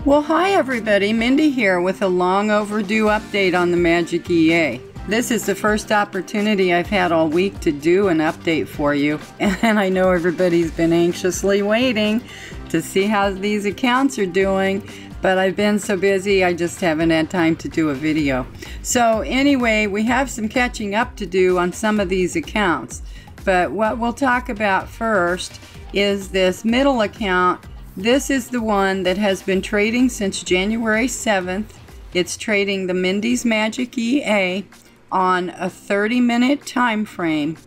Well, hi everybody, Mindy here with a long overdue update on the Magic EA. This is the first opportunity I've had all week to do an update for you, and I know everybody's been anxiously waiting to see how these accounts are doing, but I've been so busy I just haven't had time to do a video. So anyway, we have some catching up to do on some of these accounts, but what we'll talk about first is this middle account. This is the one that has been trading since January 7th. It's trading the Mindy's Magic EA on a 30-minute time frame.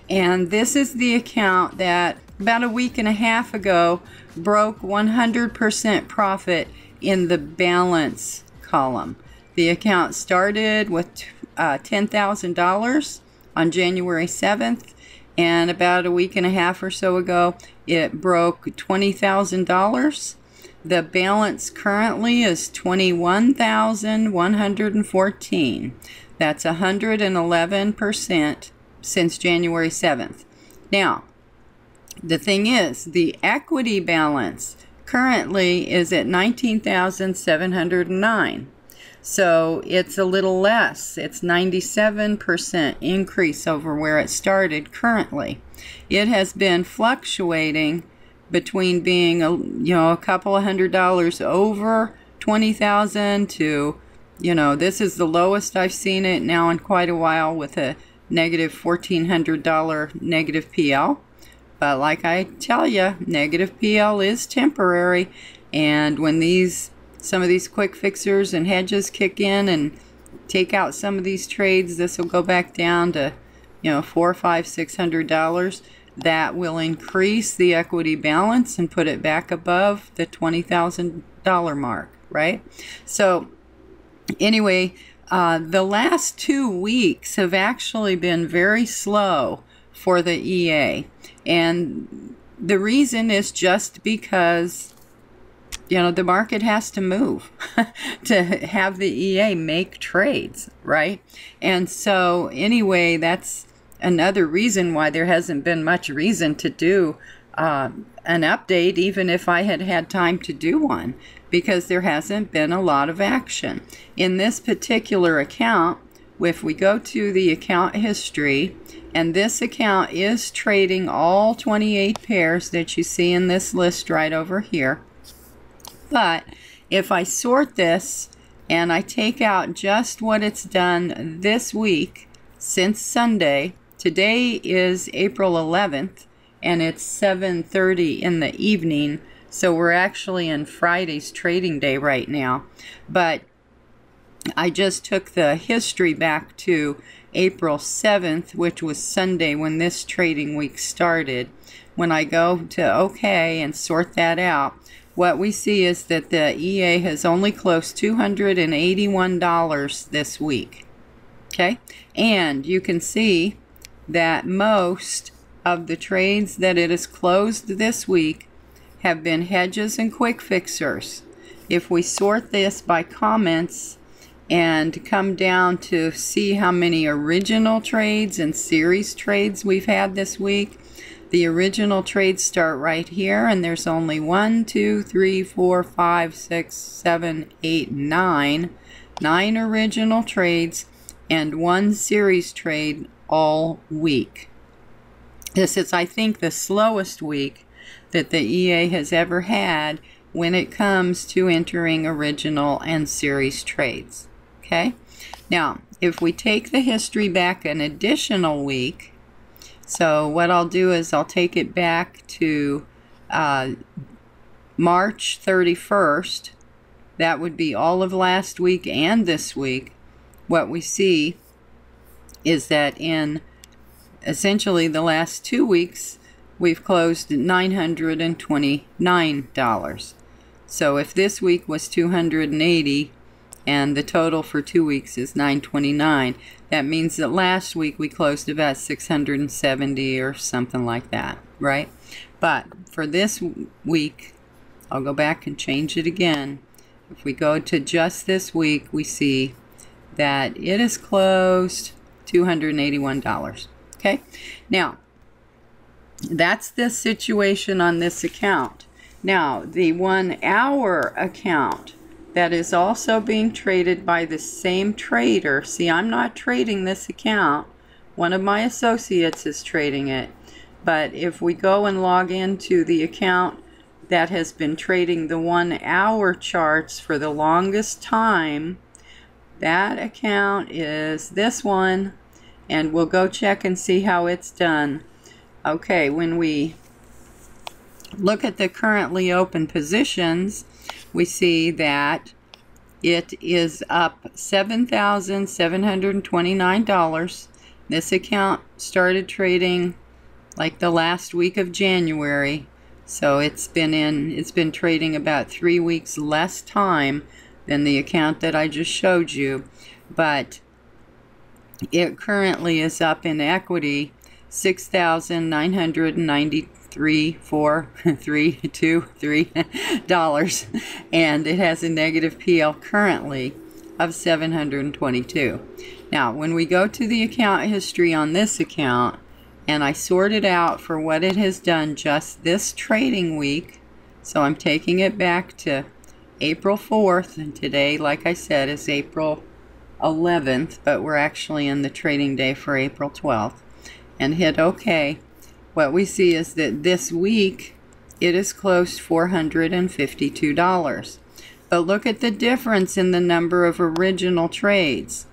And this is the account that about a week and a half ago broke 100% profit in the balance column. The account started with $10,000 on January 7th. And about a week and a half or so ago, it broke $20,000. The balance currently is $21,114. That's 111% since January 7th. Now, the thing is, the equity balance currently is at $19,709. So it's a little less. It's 97% increase over where it started currently. It has been fluctuating between being a couple of $100 over 20,000 to, this is the lowest I've seen it now in quite a while with a negative $1,400 negative PL. But like I tell you, negative PL is temporary, and when some of these quick fixers and hedges kick in and take out some of these trades, this will go back down to, $400, $500, $600. That will increase the equity balance and put it back above the $20,000 mark, right? So anyway, the last 2 weeks have actually been very slow for the EA. And the reason is just because the market has to move to have the EA make trades, right? And so anyway, that's another reason why there hasn't been much reason to do an update, even if I had had time to do one, because there hasn't been a lot of action. In this particular account, if we go to the account history, and this account is trading all 28 pairs that you see in this list right over here. But if I sort this and I take out just what it's done this week since Sunday, today is April 11th and it's 7:30 in the evening, so we're actually in Friday's trading day right now. But I just took the history back to April 7th, which was Sunday when this trading week started. When I go to OK and sort that out, what we see is that the EA has only closed $281 this week. Okay? And you can see that most of the trades that it has closed this week have been hedges and quick fixers. If we sort this by comments and come down to see how many original trades and series trades we've had this week, the original trades start right here, and there's only 1, 2, 3, 4, 5, 6, 7, 8, 9 original trades and 1 series trade all week. This is, I think, the slowest week that the EA has ever had when it comes to entering original and series trades. Okay? Now, if we take the history back an additional week, so what I'll do is I'll take it back to March 31st. That would be all of last week and this week. What we see is that in essentially the last 2 weeks, we've closed $929. So if this week was $280 and the total for 2 weeks is $929, that means that last week we closed about $670 or something like that, right? But for this week, I'll go back and change it again. If we go to just this week, we see that it is closed $281. Okay, now that's the situation on this account. Now the 1 hour account that is also being traded by the same trader. See, I'm not trading this account. One of my associates is trading it. But if we go and log into the account that has been trading the 1 hour charts for the longest time, that account is this one, and we'll go check and see how it's done. Okay, when we look at the currently open positions, we see that it is up $7,729. This account started trading like the last week of January, so it's been trading about 3 weeks less time than the account that I just showed you, but it currently is up in equity $6,993.433, and it has a negative PL currently of 722. Now, when we go to the account history on this account, and I sort it out for what it has done just this trading week, so I'm taking it back to April 4th, and today, like I said, is April 11th, but we're actually in the trading day for April 12th, and hit OK. What we see is that this week it is closed $452. But look at the difference in the number of original trades.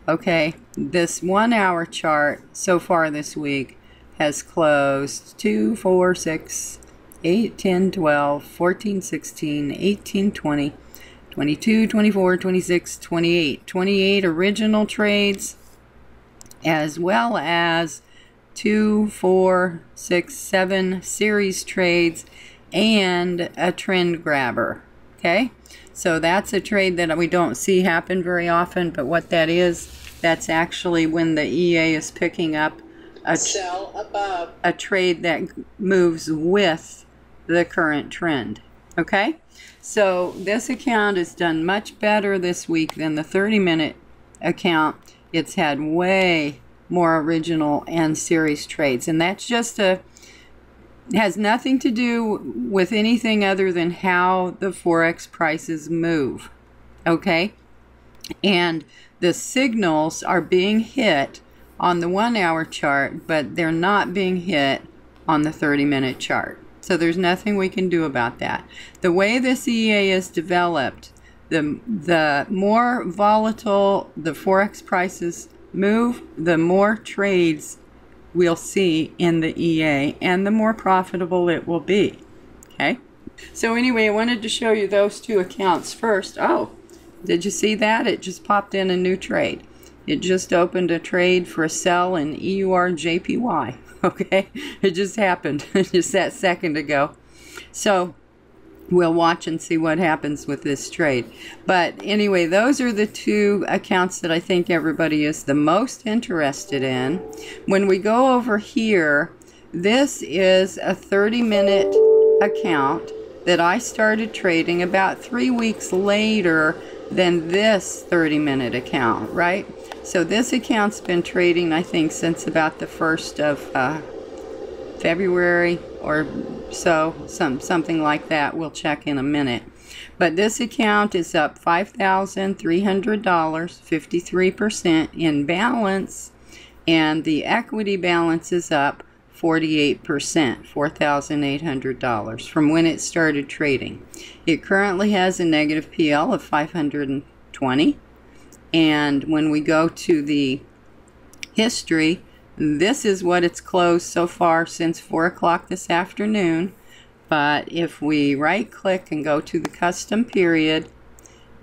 Okay, this 1 hour chart so far this week has closed 2, 4, 6, 8, 10, 12, 14, 16, 18, 20, 22, 24, 26, 28. 28 original trades, as well as 2, 4, 6, 7 series trades, and a trend grabber. Okay, so that's a trade that we don't see happen very often, but what that is, that's actually when the EA is picking up a trade that moves with the current trend. Okay, so this account has done much better this week than the 30-minute account. It's had way more original and series trades, and that's just has nothing to do with anything other than how the forex prices move. Okay, and the signals are being hit on the 1 hour chart, but they're not being hit on the 30-minute chart. So there's nothing we can do about that. The way this EA is developed, the more volatile the forex prices move, the more trades we'll see in the EA, and the more profitable it will be. Okay, so anyway, I wanted to show you those two accounts first. Oh, did you see that? It just popped in a new trade. It just opened a trade for a sell in EURJPY. Okay, it just happened just that second ago. So we'll watch and see what happens with this trade. But anyway, those are the two accounts that I think everybody is the most interested in. When we go over here, this is a 30-minute account that I started trading about 3 weeks later than this 30-minute account, right? So this account's been trading, I think, since about the 1st of February or so, something like that. We'll check in a minute. But this account is up $5,300, 53% in balance, and the equity balance is up 48%, $4,800 from when it started trading. It currently has a negative PL of 520, and when we go to the history, this is what it's closed so far since 4 o'clock this afternoon. But if we right click and go to the custom period,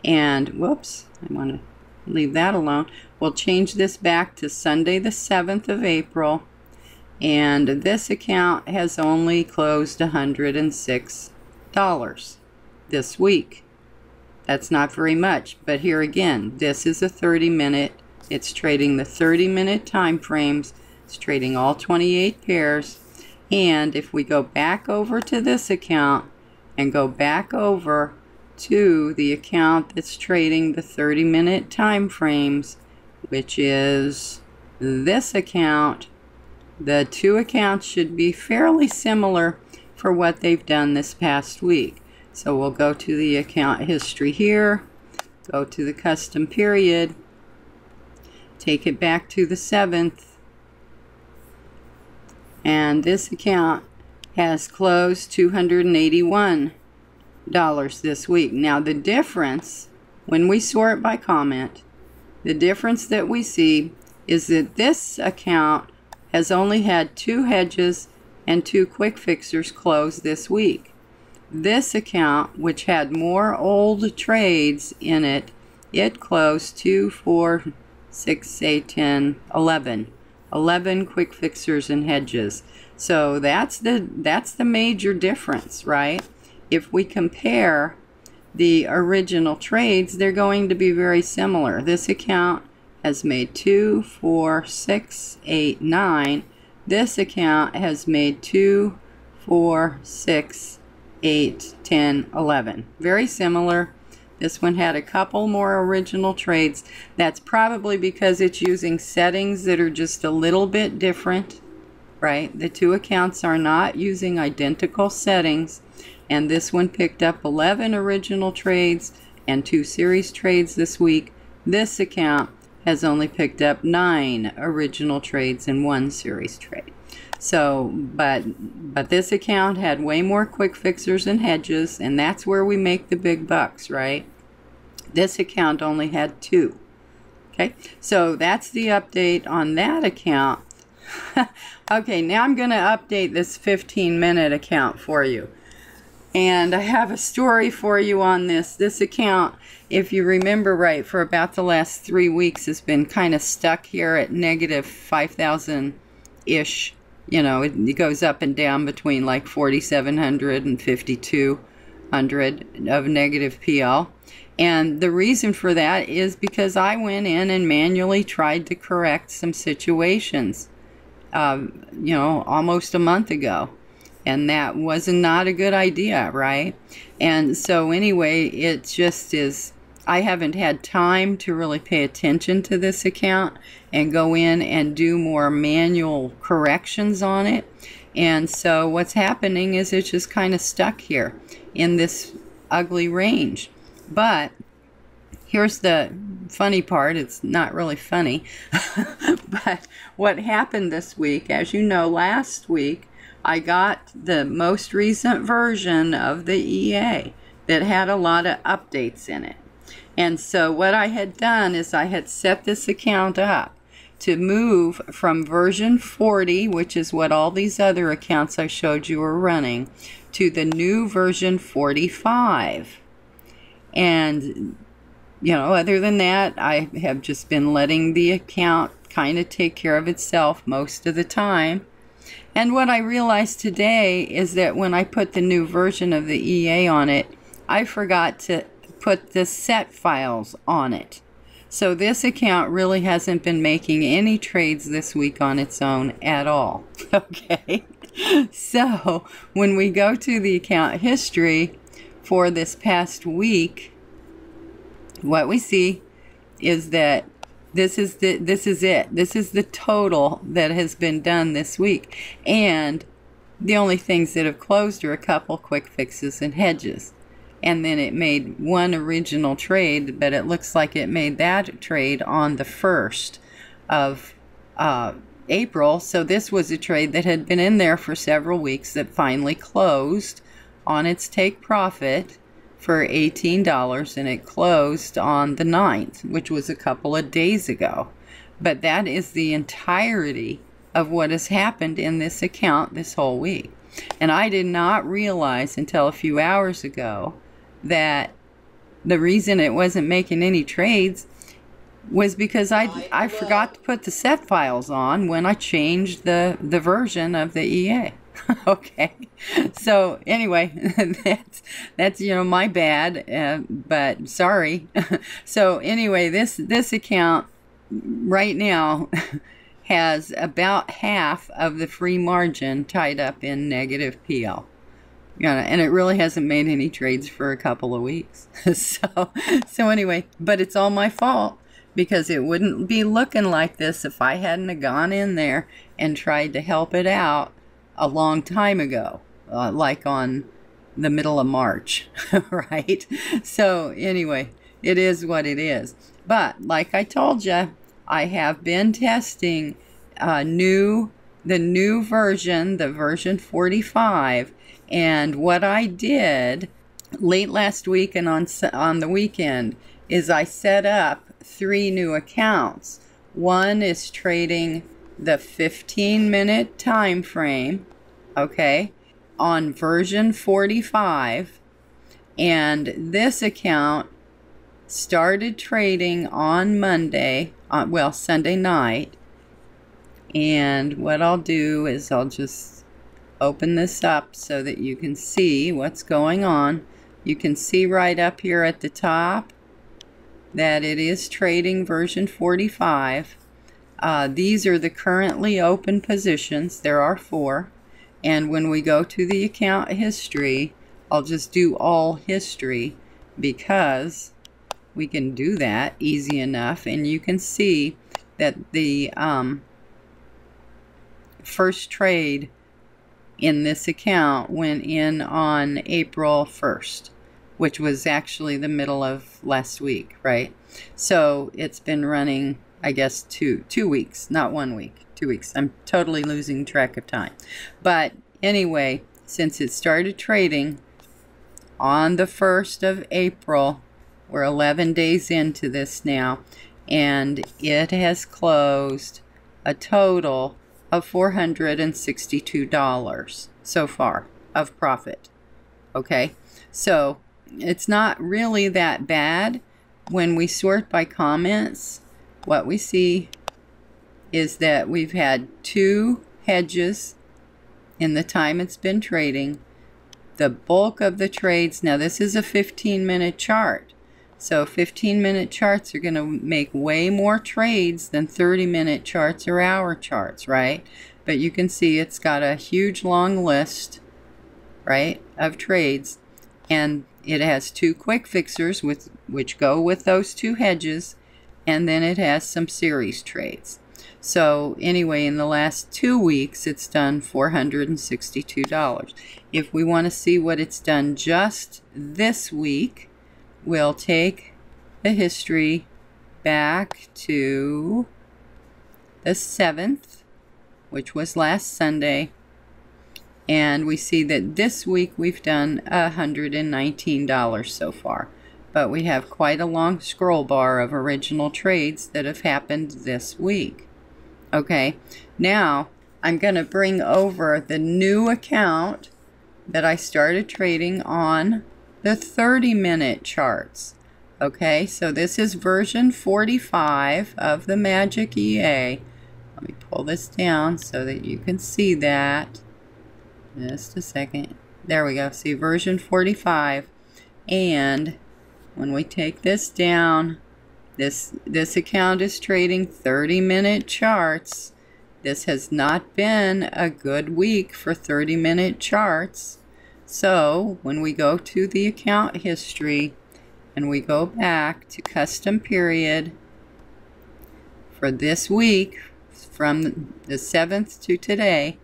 and whoops, I want to leave that alone, we'll change this back to Sunday the 7th of April, and this account has only closed $106 this week. That's not very much, but here again, this is a 30-minute. It's trading the 30-minute time frames. It's trading all 28 pairs, And if we go back over to this account and go back over to the account that's trading the 30-minute time frames, which is this account, the two accounts should be fairly similar for what they've done this past week. So we'll go to the account history here, go to the custom period, take it back to the 7th, and this account has closed $281 this week. Now the difference, when we sort by comment, the difference that we see is that this account has only had 2 hedges and 2 quick fixers close this week. This account, which had more old trades in it, it closed 2, 4, 6, 8, 10, 11 quick fixers and hedges. So that's the major difference, right? If we compare the original trades, they're going to be very similar. This account has made 2, 4, 6, 8, 9. This account has made 2, 4, 6, 8, 10, 11. Very similar. This one had a couple more original trades. That's probably because it's using settings that are just a little bit different, right? The two accounts are not using identical settings, and this one picked up 11 original trades and 2 series trades this week. This account has only picked up 9 original trades and 1 series trade. So, but this account had way more quick fixers and hedges, and that's where we make the big bucks, right? This account only had 2. Okay, so that's the update on that account. Okay, now I'm going to update this 15-minute account for you. And I have a story for you on this. This account, if you remember right, for about the last 3 weeks has been kind of stuck here at negative 5,000-ish. You know, it goes up and down between like 4,700 and 5,200 of negative PL. And the reason for that is because I went in and manually tried to correct some situations, you know, almost a month ago. And that was not a good idea, right? And so anyway, it just is, I haven't had time to really pay attention to this account and go in and do more manual corrections on it. And so what's happening is it's just kind of stuck here in this ugly range. But here's the funny part. It's not really funny. But what happened this week, as you know, last week, I got the most recent version of the EA that had a lot of updates in it. And so what I had done is I had set this account up to move from version 40, which is what all these other accounts I showed you were running, to the new version 45. And, you know, other than that, I have just been letting the account kind of take care of itself most of the time. And what I realized today is that when I put the new version of the EA on it, I forgot to put the set files on it. So this account really hasn't been making any trades this week on its own at all. Okay, so when we go to the account history for this past week, what we see is that this is it. This is the total that has been done this week. And the only things that have closed are a couple quick fixes and hedges. And then it made 1 original trade, but it looks like it made that trade on the 1st of April. So this was a trade that had been in there for several weeks that finally closed on its take profit for $18, and it closed on the 9th, which was a couple of days ago. But that is the entirety of what has happened in this account this whole week. And I did not realize until a few hours ago that the reason it wasn't making any trades was because I forgot to put the set files on when I changed the version of the EA. Okay, so anyway, that's you know, my bad, but sorry. So anyway, this account right now has about half of the free margin tied up in negative PL. And it really hasn't made any trades for a couple of weeks. So anyway, but it's all my fault, because it wouldn't be looking like this if I hadn't gone in there and tried to help it out a long time ago, like on the middle of March, right? So anyway, it is what it is. But like I told you, I have been testing the new version, the version 45. And what I did late last week and on the weekend is I set up 3 new accounts. One is trading the 15-minute time frame, okay, on version 45. And this account started trading on Monday, Sunday night. And what I'll do is I'll just open this up so that you can see what's going on. You can see right up here at the top that it is trading version 45. These are the currently open positions. There are 4. And when we go to the account history, I'll just do all history, because we can do that easy enough. And you can see that the first trade in this account went in on April 1st, which was actually the middle of last week, right? So it's been running, I guess, two weeks, not 1 week, 2 weeks. I'm totally losing track of time. But anyway, since it started trading on the 1st of April, we're 11 days into this now, and it has closed a total of $462 so far of profit. Okay, so it's not really that bad. When we sort by comments, what we see is that we've had 2 hedges in the time it's been trading. The bulk of the trades, now this is a 15-minute chart, so 15-minute charts are going to make way more trades than 30-minute charts or hour charts, right? But you can see it's got a huge long list, right, of trades, and it has 2 quick fixers which go with those 2 hedges, and then it has some series trades. So anyway, in the last 2 weeks, it's done $462. If we want to see what it's done just this week, we'll take the history back to the 7th, which was last Sunday, and we see that this week we've done $119 so far. But we have quite a long scroll bar of original trades that have happened this week. Okay, now I'm going to bring over the new account that I started trading on the 30-minute charts. Okay, so this is version 45 of the Magic EA. Let me pull this down so that you can see that. Just a second. There we go. See, version 45. And when we take this down, this account is trading 30-minute charts. This has not been a good week for 30-minute charts. So when we go to the account history and we go back to custom period for this week from the 7th to today,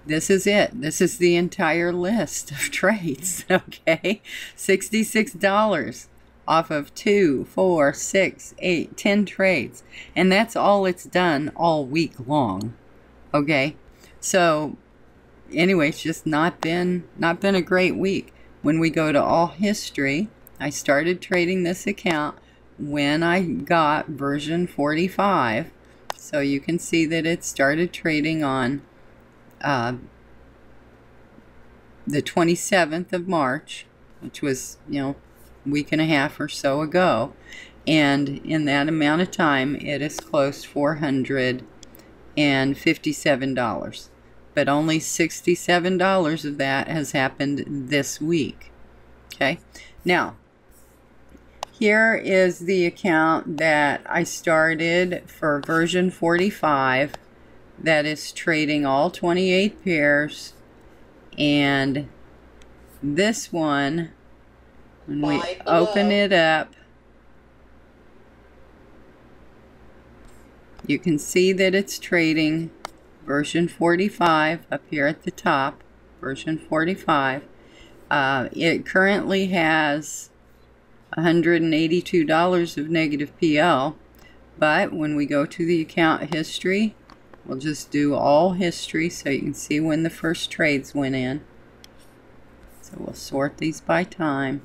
this is it. This is the entire list of trades, okay? $66 off of 2, 4, 6, 8, 10 trades. And that's all it's done all week long, okay? So anyway, it's just not been a great week. When we go to all history, I started trading this account when I got version 45. So you can see that it started trading on the 27th of March, which was, a week and a half or so ago. And in that amount of time, it has closed $457. But only $67 of that has happened this week. Okay, now here is the account that I started for version 45 that is trading all 28 pairs. And this one, when we open it up, you can see that it's trading version 45 up here at the top, version 45. It currently has $182 of negative PL, but when we go to the account history, we'll just do all history so you can see when the first trades went in. So we'll sort these by time.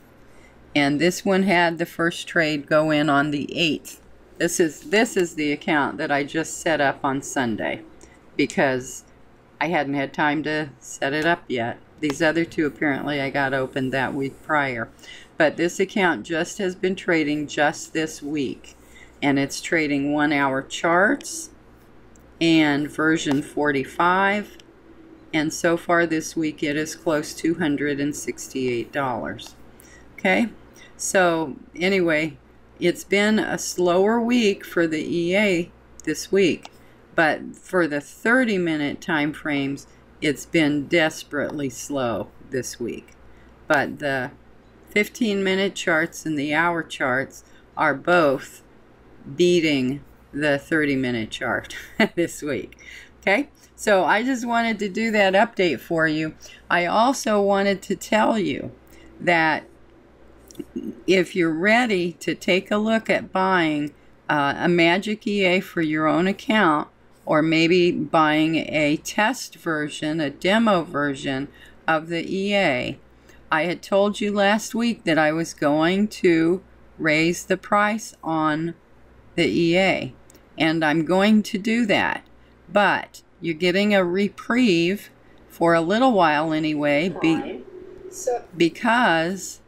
And this one had the first trade go in on the 8th. This is the account that I just set up on Sunday because I hadn't had time to set it up yet. These other two apparently I got opened that week prior. But this account just has been trading just this week. And it's trading 1 hour charts and version 45. And so far this week it is close to $268. Okay, so anyway, it's been a slower week for the EA this week. But for the 30-minute time frames, it's been desperately slow this week. But the 15-minute charts and the hour charts are both beating the 30-minute chart this week. Okay, so I just wanted to do that update for you. I also wanted to tell you that if you're ready to take a look at buying a Magic EA for your own account, or maybe buying a test version, a demo version of the EA, I had told you last week that I was going to raise the price on the EA, and I'm going to do that. But you're getting a reprieve for a little while anyway, because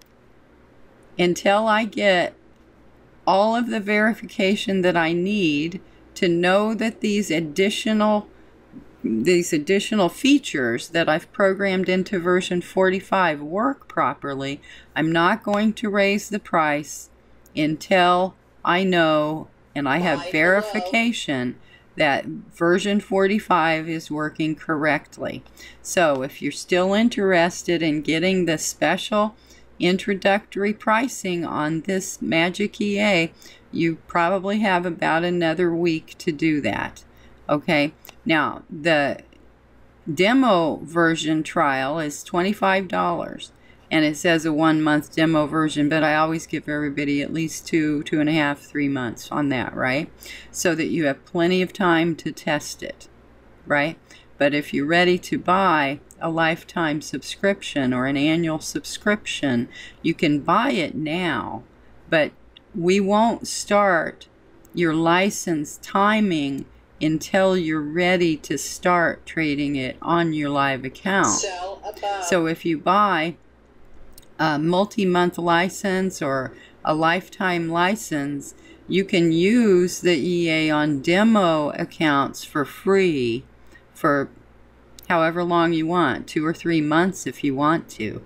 until I get all of the verification that I need to know that these additional features that I've programmed into version 45 work properly, I'm not going to raise the price until I know and I have verification that version 45 is working correctly. So if you're still interested in getting the special introductory pricing on this Magic EA, you probably have about another week to do that. Okay, now the demo version trial is $25, and it says a 1-month demo version, but I always give everybody at least 2.5, 3 months on that, right? So that you have plenty of time to test it, right? But if you're ready to buy a lifetime subscription or an annual subscription, you can buy it now, but we won't start your license timing until you're ready to start trading it on your live account. So if you buy a multi-month license or a lifetime license, you can use the EA on demo accounts for free for however long you want, 2 or 3 months if you want to.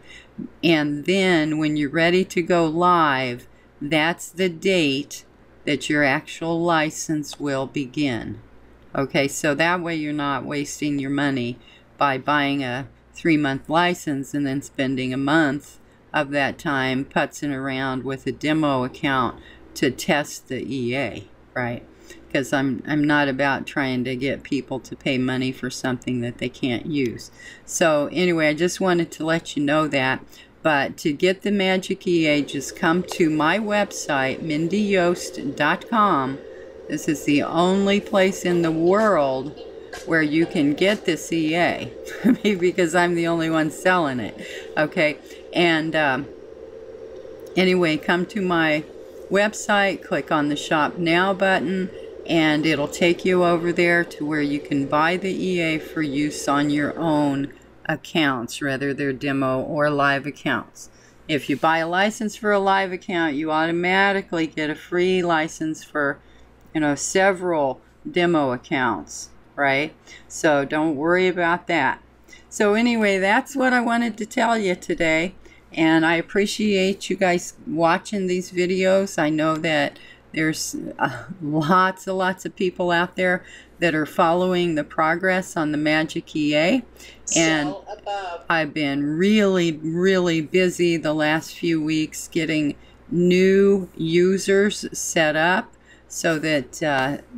And then when you're ready to go live, that's the date that your actual license will begin. Okay, so that way you're not wasting your money by buying a 3-month license and then spending a month of that time putzing around with a demo account to test the EA, right? Because I'm not about trying to get people to pay money for something that they can't use. So anyway, I just wanted to let you know that. But to get the Magic EA, just come to my website, mindyyost.com. This is the only place in the world where you can get this EA, because I'm the only one selling it. Okay, and anyway, come to my website, click on the Shop Now button, and it'll take you over there to where you can buy the EA for use on your own accounts, whether they're demo or live accounts. If you buy a license for a live account, you automatically get a free license for, several demo accounts, right? So don't worry about that. So anyway, that's what I wanted to tell you today. And I appreciate you guys watching these videos. I know that there's lots and lots of people out there that are following the progress on the Magic EA. And I've been really busy the last few weeks getting new users set up, so that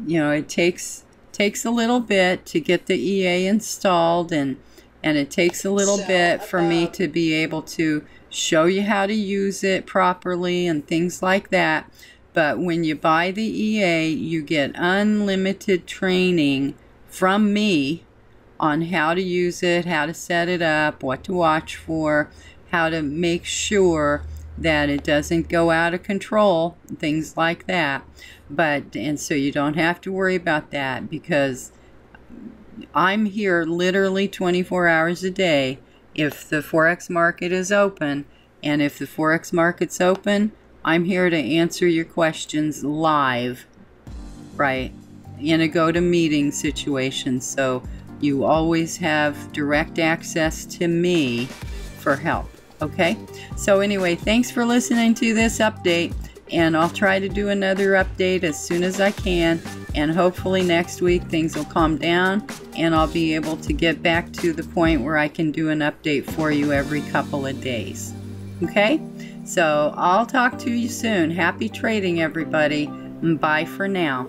you know, it takes a little bit to get the EA installed, and it takes a little bit for me to be able to show you how to use it properly and things like that. But when you buy the EA, you get unlimited training from me on how to use it, how to set it up, what to watch for, how to make sure that it doesn't go out of control, things like that. And so you don't have to worry about that, because I'm here literally 24 hours a day if the Forex market is open. And if the Forex market's open, I'm here to answer your questions live, right, in a go-to-meeting situation. So you always have direct access to me for help, okay? So anyway, thanks for listening to this update, and I'll try to do another update as soon as I can, and hopefully next week things will calm down and I'll be able to get back to the point where I can do an update for you every couple of days, okay? So I'll talk to you soon. Happy trading, everybody. Bye for now.